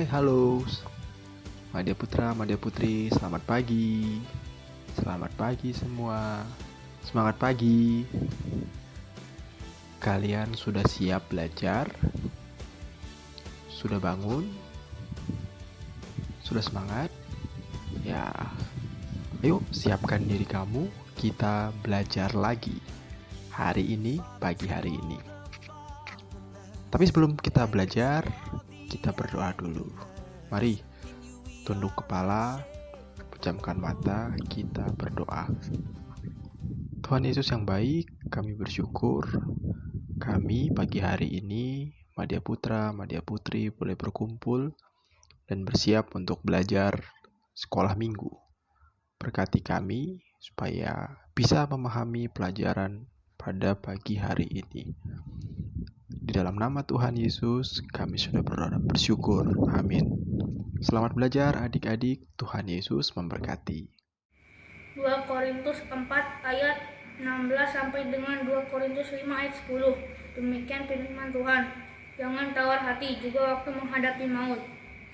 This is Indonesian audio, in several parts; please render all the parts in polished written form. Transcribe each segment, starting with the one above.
Halo Madya Putra, Madya Putri, selamat pagi. Selamat pagi semua. Semangat pagi. Kalian sudah siap belajar? Sudah bangun? Sudah semangat? Ya, ayo siapkan diri kamu, kita belajar lagi. Hari ini, pagi hari ini. Tapi sebelum kita belajar, kita berdoa dulu. Mari, tunduk kepala, pejamkan mata, kita berdoa. Tuhan Yesus yang baik, kami bersyukur kami pagi hari ini, Madya Putra, Madya Putri boleh berkumpul dan bersiap untuk belajar sekolah minggu. Berkati kami supaya bisa memahami pelajaran pada pagi hari ini. Di dalam nama Tuhan Yesus, kami sudah berdoa bersyukur. Amin. Selamat belajar adik-adik, Tuhan Yesus memberkati. 2 Korintus 4 ayat 16 sampai dengan 2 Korintus 5 ayat 10. Demikian firman Tuhan. Jangan tawar hati juga waktu menghadapi maut.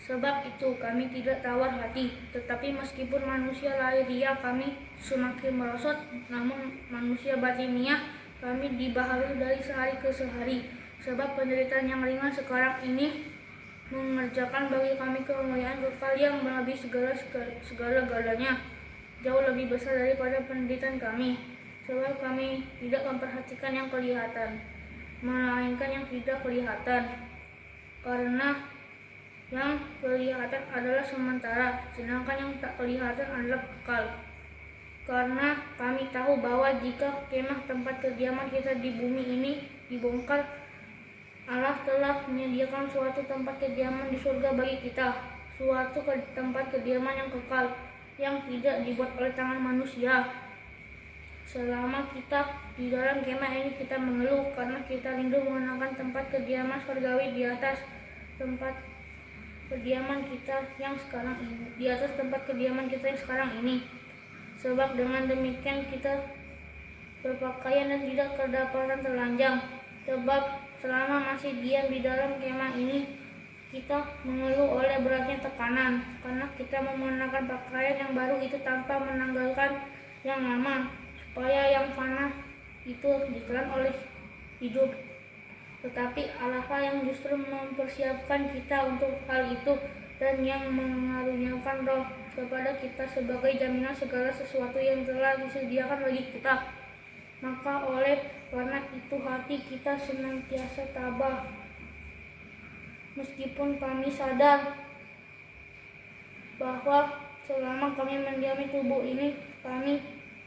Sebab itu kami tidak tawar hati, tetapi meskipun manusia lahiriah kami semakin merosot, namun manusia batiniah kami dibaharui dari sehari ke sehari. Sebab penderitaan yang ringan sekarang ini mengerjakan bagi kami kemuliaan kekal yang melebihi segala-galanya, jauh lebih besar daripada penderitaan kami. Sebab kami tidak memperhatikan yang kelihatan, melainkan yang tidak kelihatan. Karena yang kelihatan adalah sementara, sedangkan yang tak kelihatan adalah kekal. Karena kami tahu bahwa jika kemah tempat kediaman kita di bumi ini dibongkar, Allah telah menyediakan suatu tempat kediaman di surga bagi kita, suatu tempat kediaman yang kekal, yang tidak dibuat oleh tangan manusia. Selama kita di dalam kemah ini kita mengeluh karena kita rindu mengenakan tempat kediaman surgawi di atas tempat kediaman kita yang sekarang ini, sekarang ini. Sebab dengan demikian kita berpakaian dan tidak kedapatan telanjang. Sebab selama masih diam di dalam kemah ini, kita mengeluh oleh beratnya tekanan, karena kita mengenakan pakaian yang baru itu tanpa menanggalkan yang lama, supaya yang fana itu ditelan oleh hidup. Tetapi Allah yang justru mempersiapkan kita untuk hal itu, dan yang mengaruniakan Roh kepada kita sebagai jaminan segala sesuatu yang telah disediakan bagi kita. Maka oleh karena itu hati kita senantiasa tabah, meskipun kami sadar bahwa selama kami mendiami tubuh ini, kami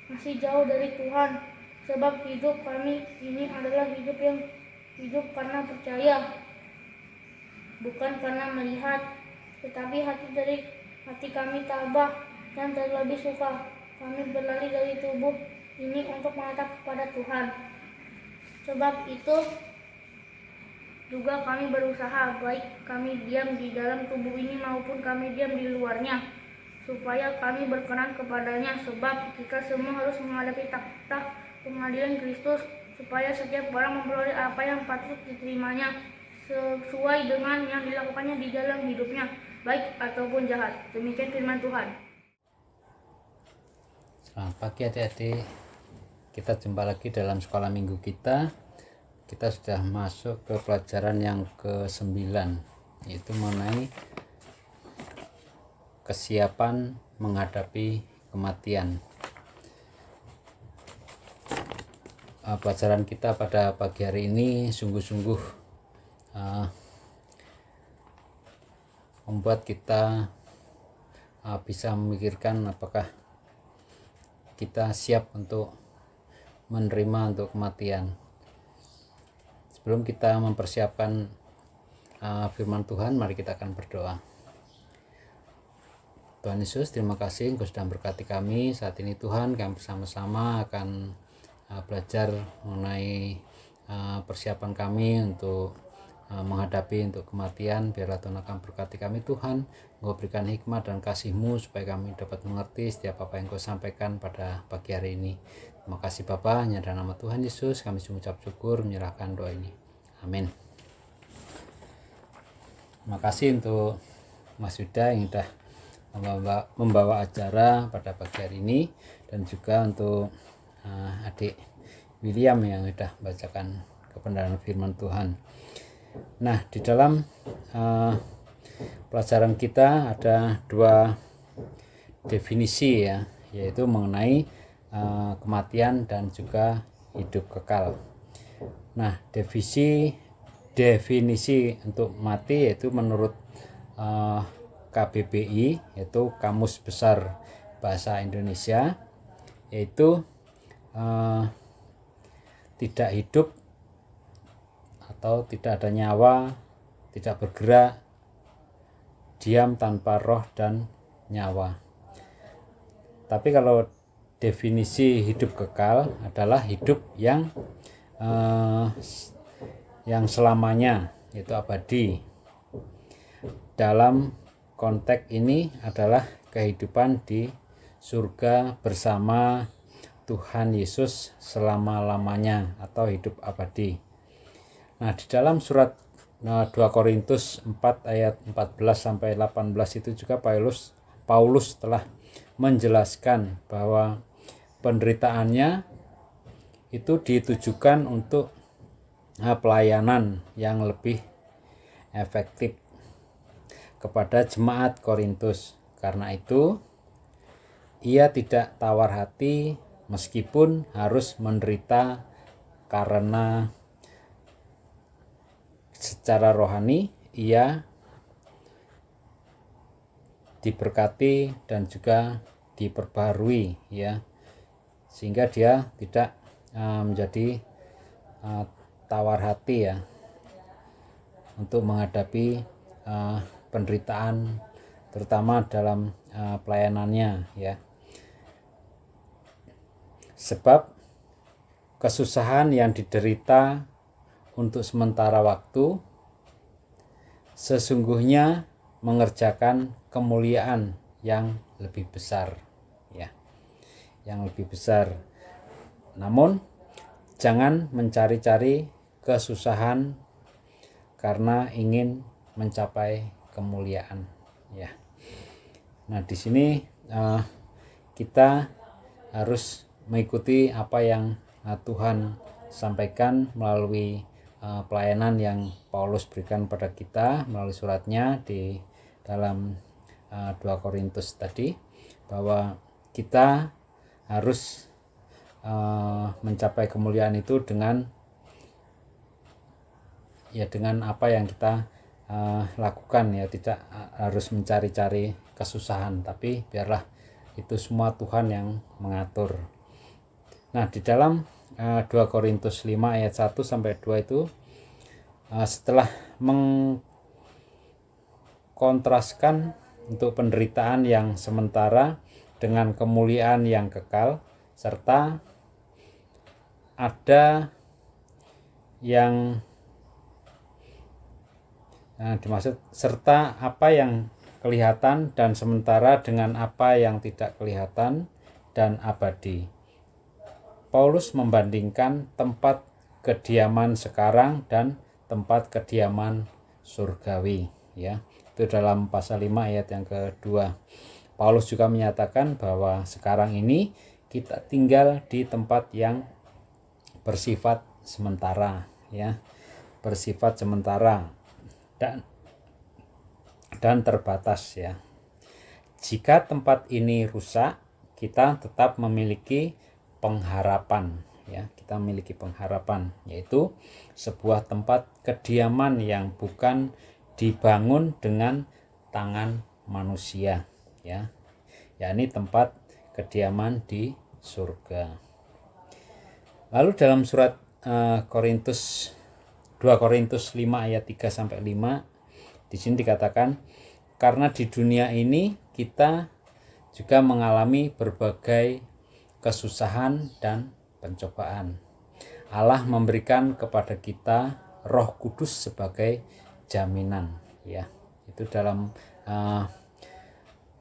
masih jauh dari Tuhan. Sebab hidup kami ini adalah hidup karena percaya, bukan karena melihat. Tetapi hati kami tabah, dan terlebih suka kami berlari dari tubuh ini untuk menatap kepada Tuhan. Sebab itu juga kami berusaha, baik kami diam di dalam tubuh ini maupun kami diam di luarnya, supaya kami berkenan kepadanya. Sebab kita semua harus menghadapi takhta pengadilan Kristus, supaya setiap orang memperoleh apa yang patut diterimanya sesuai dengan yang dilakukannya di dalam hidupnya, baik ataupun jahat. Demikian firman Tuhan. Selamat pagi adik-adik. Kita jumpa lagi dalam sekolah minggu kita. Kita sudah masuk ke pelajaran yang ke-9, yaitu mengenai kesiapan menghadapi kematian. Pelajaran kita pada pagi hari ini sungguh-sungguh membuat kita bisa memikirkan apakah kita siap untuk menerima untuk kematian. Sebelum kita mempersiapkan firman Tuhan, mari kita akan berdoa. Tuhan Yesus, terima kasih Engkau sudah berkati kami saat ini Tuhan. Kami bersama-sama akan belajar mengenai persiapan kami untuk menghadapi untuk kematian. Biarlah Tuhan akan berkati kami Tuhan. Engkau berikan hikmat dan kasih-Mu supaya kami dapat mengerti setiap apa yang Engkau sampaikan pada pagi hari ini. Terima kasih Bapa, hanya dalam nama Tuhan Yesus kami mengucap syukur menyerahkan doa ini. Amin. Terima kasih untuk Mas Yuda yang sudah membawa acara pada pagi hari ini, dan juga untuk adik William yang sudah bacakan kebenaran firman Tuhan. Nah, di dalam pelajaran kita ada dua definisi ya, yaitu mengenai kematian dan juga hidup kekal. Nah, definisi untuk mati yaitu menurut KBBI, yaitu Kamus Besar Bahasa Indonesia, yaitu tidak hidup atau tidak ada nyawa, tidak bergerak, diam tanpa roh dan nyawa. Tapi kalau definisi hidup kekal adalah hidup yang selamanya, yaitu abadi. Dalam konteks ini adalah kehidupan di surga bersama Tuhan Yesus selama-lamanya atau hidup abadi. Nah, di dalam surat 2 Korintus 4 ayat 14 sampai 18 itu juga Paulus telah menjelaskan bahwa penderitaannya itu ditujukan untuk pelayanan yang lebih efektif kepada jemaat Korintus. Karena itu ia tidak tawar hati meskipun harus menderita, karena secara rohani ia diberkati dan juga diperbarui ya, sehingga dia tidak menjadi tawar hati ya untuk menghadapi penderitaan, terutama dalam pelayanannya ya. Sebab kesusahan yang diderita untuk sementara waktu sesungguhnya mengerjakan kemuliaan yang lebih besar ya, yang lebih besar. Namun jangan mencari-cari kesusahan karena ingin mencapai kemuliaan ya. Nah, di sini kita harus mengikuti apa yang Tuhan sampaikan melalui pelayanan yang Paulus berikan pada kita melalui suratnya di dalam 2 Korintus tadi, bahwa kita harus mencapai kemuliaan itu dengan apa yang kita lakukan ya, tidak harus mencari-cari kesusahan, tapi biarlah itu semua Tuhan yang mengatur. Nah, di dalam 2 Korintus 5 ayat 1 sampai 2 itu setelah mengkontraskan untuk penderitaan yang sementara dengan kemuliaan yang kekal, serta ada yang dimaksud serta apa yang kelihatan dan sementara dengan apa yang tidak kelihatan dan abadi. Paulus membandingkan tempat kediaman sekarang dan tempat kediaman surgawi ya. Itu dalam pasal 5 ayat yang kedua. Paulus juga menyatakan bahwa sekarang ini kita tinggal di tempat yang bersifat sementara ya, bersifat sementara dan terbatas ya. Jika tempat ini rusak, kita tetap memiliki pengharapan ya, kita memiliki pengharapan, yaitu sebuah tempat kediaman yang bukan dibangun dengan tangan manusia ya, yakni tempat kediaman di surga. Lalu dalam surat 2 Korintus 5 ayat 3 sampai 5 di sini dikatakan, karena di dunia ini kita juga mengalami berbagai kesusahan dan pencobaan. Allah memberikan kepada kita Roh Kudus sebagai jaminan ya. Itu dalam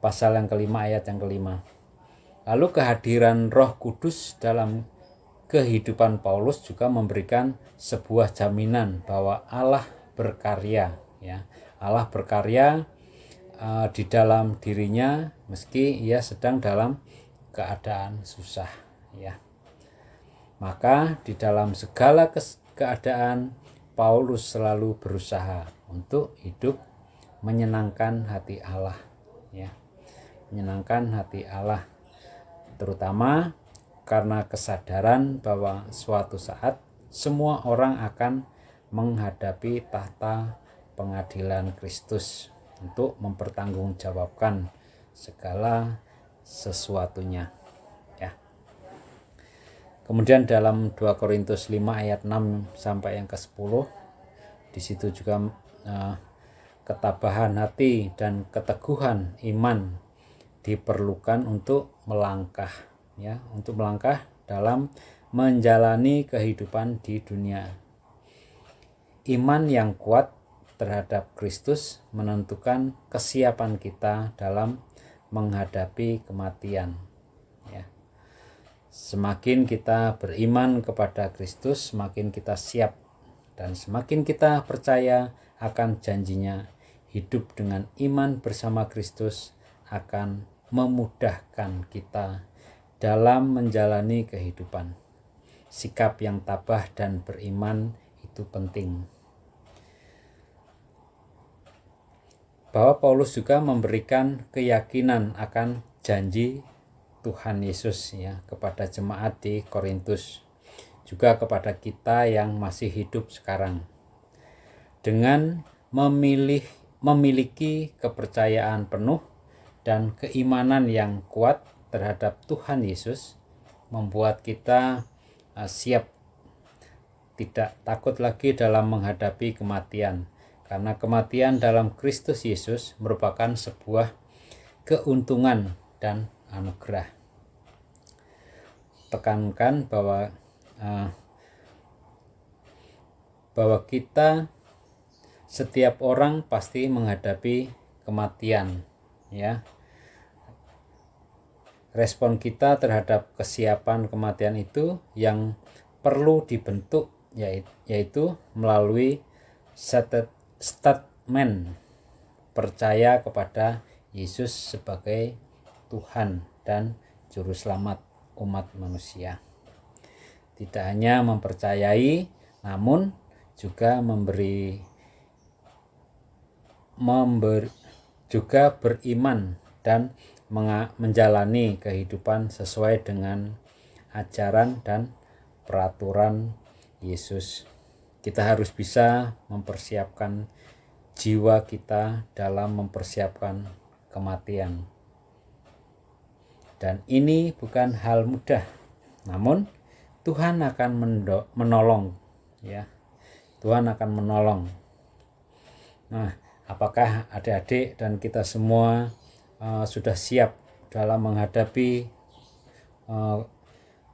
pasal yang kelima ayat yang kelima. Lalu kehadiran Roh Kudus dalam kehidupan Paulus juga memberikan sebuah jaminan bahwa Allah berkarya ya. Allah berkarya di dalam dirinya meski ia sedang dalam keadaan susah, ya. Maka di dalam segala keadaan Paulus selalu berusaha untuk hidup menyenangkan hati Allah, ya. Menyenangkan hati Allah, terutama karena kesadaran bahwa suatu saat semua orang akan menghadapi tahta pengadilan Kristus untuk mempertanggungjawabkan segala sesuatunya, ya. Kemudian dalam 2 Korintus 5 ayat 6 sampai yang ke-10, di situ juga ketabahan hati dan keteguhan iman diperlukan untuk melangkah, ya, untuk melangkah dalam menjalani kehidupan di dunia. Iman yang kuat terhadap Kristus menentukan kesiapan kita dalam menghadapi kematian, ya. Semakin kita beriman kepada Kristus, semakin kita siap, dan semakin kita percaya akan janjinya, hidup dengan iman bersama Kristus akan memudahkan kita dalam menjalani kehidupan. Sikap yang tabah dan beriman itu penting. Bahwa Paulus juga memberikan keyakinan akan janji Tuhan Yesus, ya, kepada jemaat di Korintus, juga kepada kita yang masih hidup sekarang. Dengan memiliki kepercayaan penuh dan keimanan yang kuat terhadap Tuhan Yesus membuat kita siap, tidak takut lagi dalam menghadapi kematian, karena kematian dalam Kristus Yesus merupakan sebuah keuntungan dan anugerah. Tekankan bahwa kita, setiap orang pasti menghadapi kematian, ya. Respon kita terhadap kesiapan kematian itu yang perlu dibentuk, yaitu melalui statement percaya kepada Yesus sebagai Tuhan dan Juru Selamat umat manusia. Tidak hanya mempercayai, namun juga juga beriman dan menjalani kehidupan sesuai dengan ajaran dan peraturan Yesus. Kita harus bisa mempersiapkan jiwa kita dalam mempersiapkan kematian. Dan ini bukan hal mudah, namun Tuhan akan menolong, ya. Tuhan akan menolong. Nah, apakah adik-adik dan kita semua sudah siap dalam menghadapi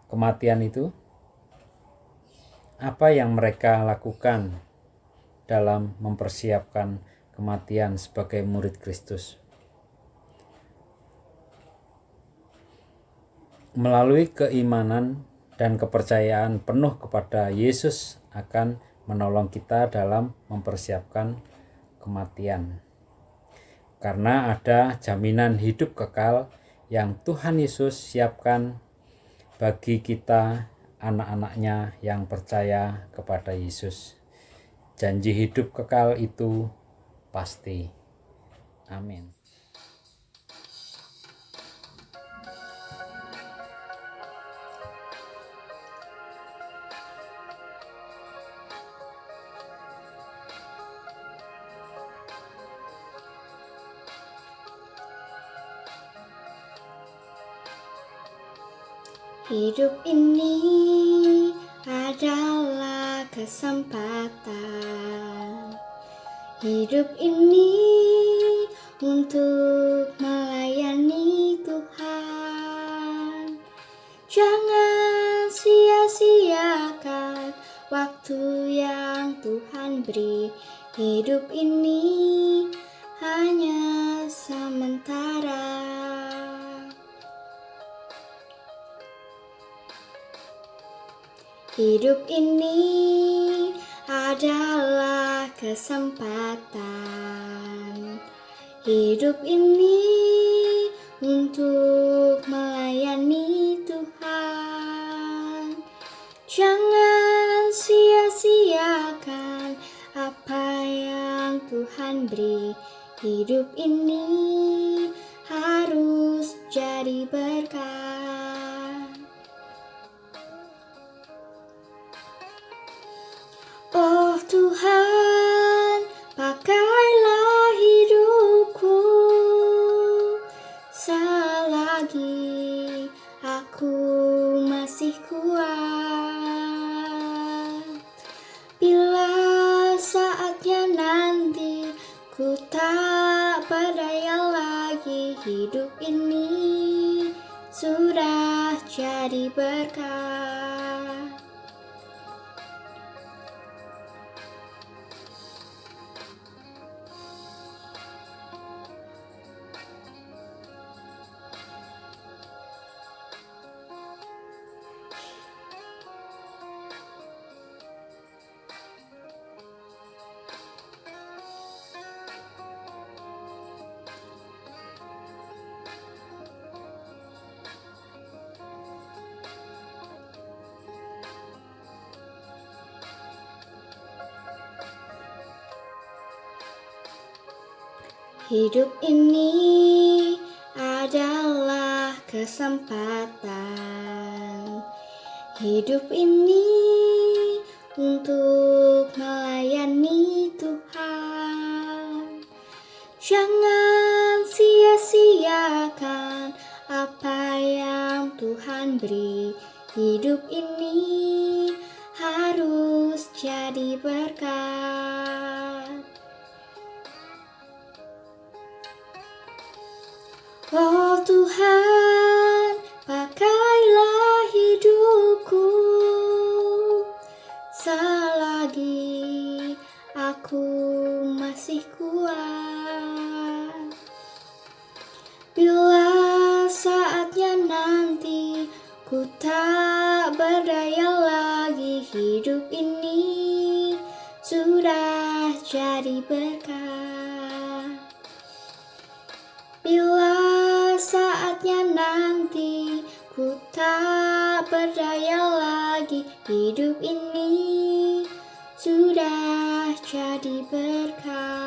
kematian itu? Apa yang mereka lakukan dalam mempersiapkan kematian sebagai murid Kristus? Melalui keimanan dan kepercayaan penuh kepada Yesus akan menolong kita dalam mempersiapkan kematian. Karena ada jaminan hidup kekal yang Tuhan Yesus siapkan bagi kita, anak-anaknya yang percaya kepada Yesus. Janji hidup kekal itu pasti. Amin. Hidup ini adalah kesempatan. Hidup ini untuk melayani Tuhan. Jangan sia-siakan waktu yang Tuhan beri. Hidup ini hanya sementara. Hidup ini adalah kesempatan Hidup ini untuk melayani Tuhan. Jangan sia-siakan apa yang Tuhan beri. Hidup ini harus jadi berkat. Oh Tuhan, pakailah hidupku selagi aku masih kuat. Bila saatnya nanti ku tak berdaya lagi, hidup ini sudah jadi berkat. Hidup ini adalah kesempatan. Hidup ini untuk melayani Tuhan. Jangan sia-siakan apa yang Tuhan beri. Hidup ini harus jadi berkat. Oh Tuhan, pakailah hidupku selagi aku masih kuat. Bila saatnya nanti ku tak berdaya lagi, hidup ini sudah jadi berkat. Bila saatnya nanti ku tak berdaya lagi, hidup ini sudah jadi berkat.